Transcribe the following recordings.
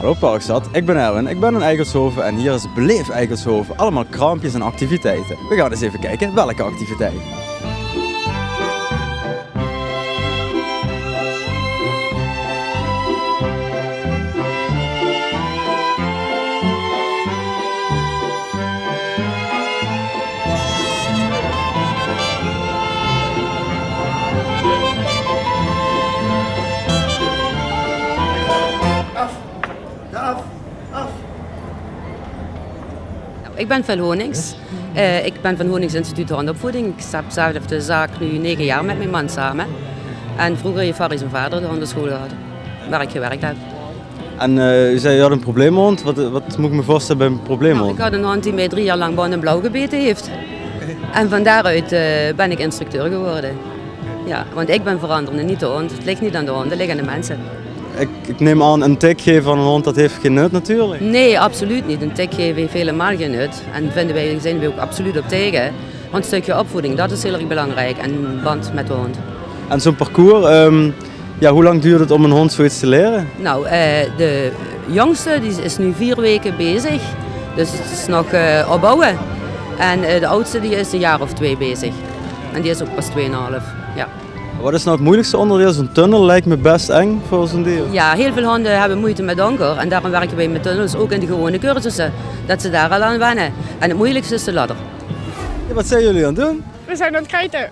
Hallo Parkstad, ik ben Erwin, ik ben in Eigelshoven en hier is Beleef Eigelshoven. Allemaal kraampjes en activiteiten. We gaan eens even kijken welke activiteiten. Ik ben van Honings. Ik ben van Honings Instituut Hondenopvoeding. Ik heb zelf de zaak nu 9 jaar met mijn man samen. En vroeger heeft Harry zijn vader de hondenschool gehad, waar ik gewerkt heb. En u zei, je had een probleemhond. Wat moet ik me voorstellen bij een probleemhond? Ik had een hond die mij 3 jaar lang band en blauw gebeten heeft. En van daaruit ben ik instructeur geworden. Ja, want ik ben veranderende, niet de hond. Het ligt niet aan de hond, het ligt aan de mensen. Ik neem aan, een tik geven aan een hond, dat heeft geen nut natuurlijk. Nee, absoluut niet. Een tik geven heeft helemaal geen nut. En zijn we ook absoluut op tegen. Want een stukje opvoeding, dat is heel erg belangrijk. En een band met de hond. En zo'n parcours, hoe lang duurt het om een hond zoiets te leren? Nou, de jongste die is nu 4 weken bezig. Dus het is nog opbouwen. En de oudste die is een jaar of 2 bezig. En die is ook pas 2,5. Ja. Wat is nou het moeilijkste onderdeel? Zo'n tunnel lijkt me best eng voor zo'n dier. Ja, heel veel honden hebben moeite met donker. En daarom werken wij met tunnels, ook in de gewone cursussen. Dat ze daar al aan wennen. En het moeilijkste is de ladder. Ja, wat zijn jullie aan het doen? We zijn aan het kiten.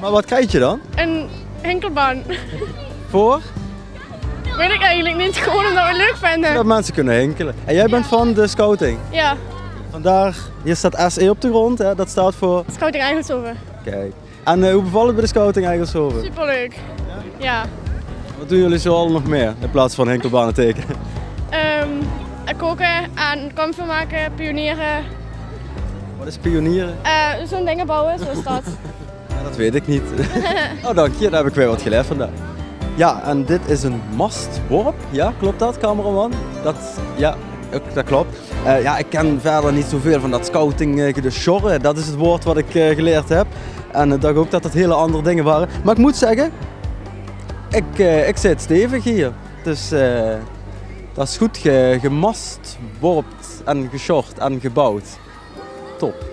Maar wat krijg je dan? Een henkelbaan. Voor? Weet ik eigenlijk niet, gewoon omdat we het leuk vinden. Dat mensen kunnen hinkelen. En jij bent van de scouting? Ja, Vandaar, hier staat SE op de grond, hè? Dat staat voor... scouting Eigelshoven. Kijk. En hoe bevalt het bij de scouting Eigelshoven? Superleuk. Ja. Wat doen jullie zo al nog meer in plaats van henkelbanen tekenen? Koken en kampvuur maken, pionieren. Wat is pionieren? Zo'n dingen bouwen, zo is dat. Ja, dat weet ik niet. Oh, dank je, daar heb ik weer wat geleerd vandaag. Ja, en dit is een mastworp. Ja, klopt dat, cameraman? Dat klopt. Ik ken verder niet zoveel van dat scouting, de sjorren. Dat is het woord wat ik geleerd heb. En ik dacht ook dat het hele andere dingen waren. Maar ik moet zeggen, ik zit stevig hier. Dus dat is goed gemastworpt en geshort en gebouwd. Top.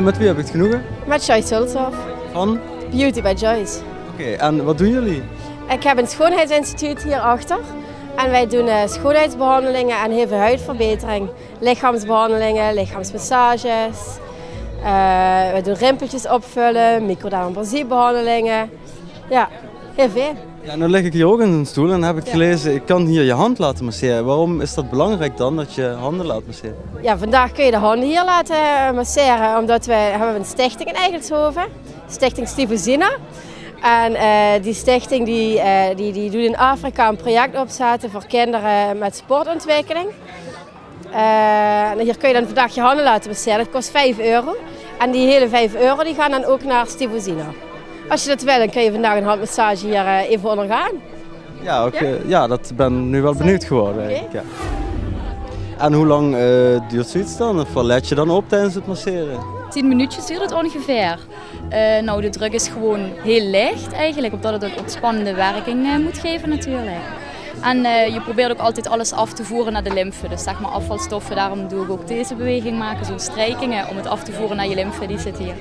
Met wie heb ik het genoegen? Met Joyce Hulshoff. Van? Beauty by Joyce. Oké, en wat doen jullie? Ik heb een schoonheidsinstituut hierachter. En wij doen schoonheidsbehandelingen en heel veel huidverbetering. Lichaamsbehandelingen, lichaamsmassages. We doen rimpeltjes opvullen, microdermabrasiebehandelingen. Ja, heel veel. Ja, nu lig ik hier ook in een stoel en heb ik gelezen, ik kan hier je hand laten masseren. Waarom is dat belangrijk dan, dat je handen laat masseren? Ja, vandaag kun je de handen hier laten masseren, omdat we hebben een stichting in Eigelshoven. Stichting Stivozina. En die stichting die doet in Afrika een project opzetten voor kinderen met sportontwikkeling. En hier kun je dan vandaag je handen laten masseren, dat kost €5. En die hele €5 die gaan dan ook naar Stivozina. Als je dat wil, dan kun je vandaag een handmassage hier even ondergaan. Ja, ja, dat ben nu wel benieuwd geworden eigenlijk. Ja. En hoe lang duurt zoiets dan? Of let je dan op tijdens het masseren? 10 minuutjes duurt het ongeveer. Nou, de druk is gewoon heel licht eigenlijk, omdat het een ontspannende werking moet geven natuurlijk. En je probeert ook altijd alles af te voeren naar de lymfe, dus zeg maar afvalstoffen. Daarom doe ik ook deze beweging maken, zo'n strijkingen om het af te voeren naar je lymfe, die zit hier.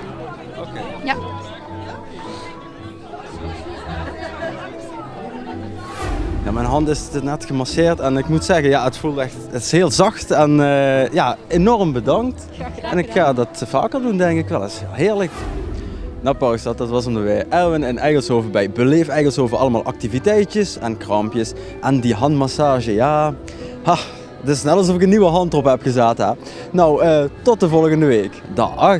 Oké. Ja. Ja, mijn hand is net gemasseerd en ik moet zeggen, ja, het voelt echt, het is heel zacht en enorm bedankt. En ik ga dat vaker doen, denk ik wel. Dat is heerlijk. Nou, Parkstad, dat was hem er weer. Erwin in Eigelshoven bij Beleef Eigelshoven. Allemaal activiteitjes en kraampjes. En die handmassage, ja. Het is net alsof ik een nieuwe hand erop heb gezet. Hè. Nou, tot de volgende week. Dag.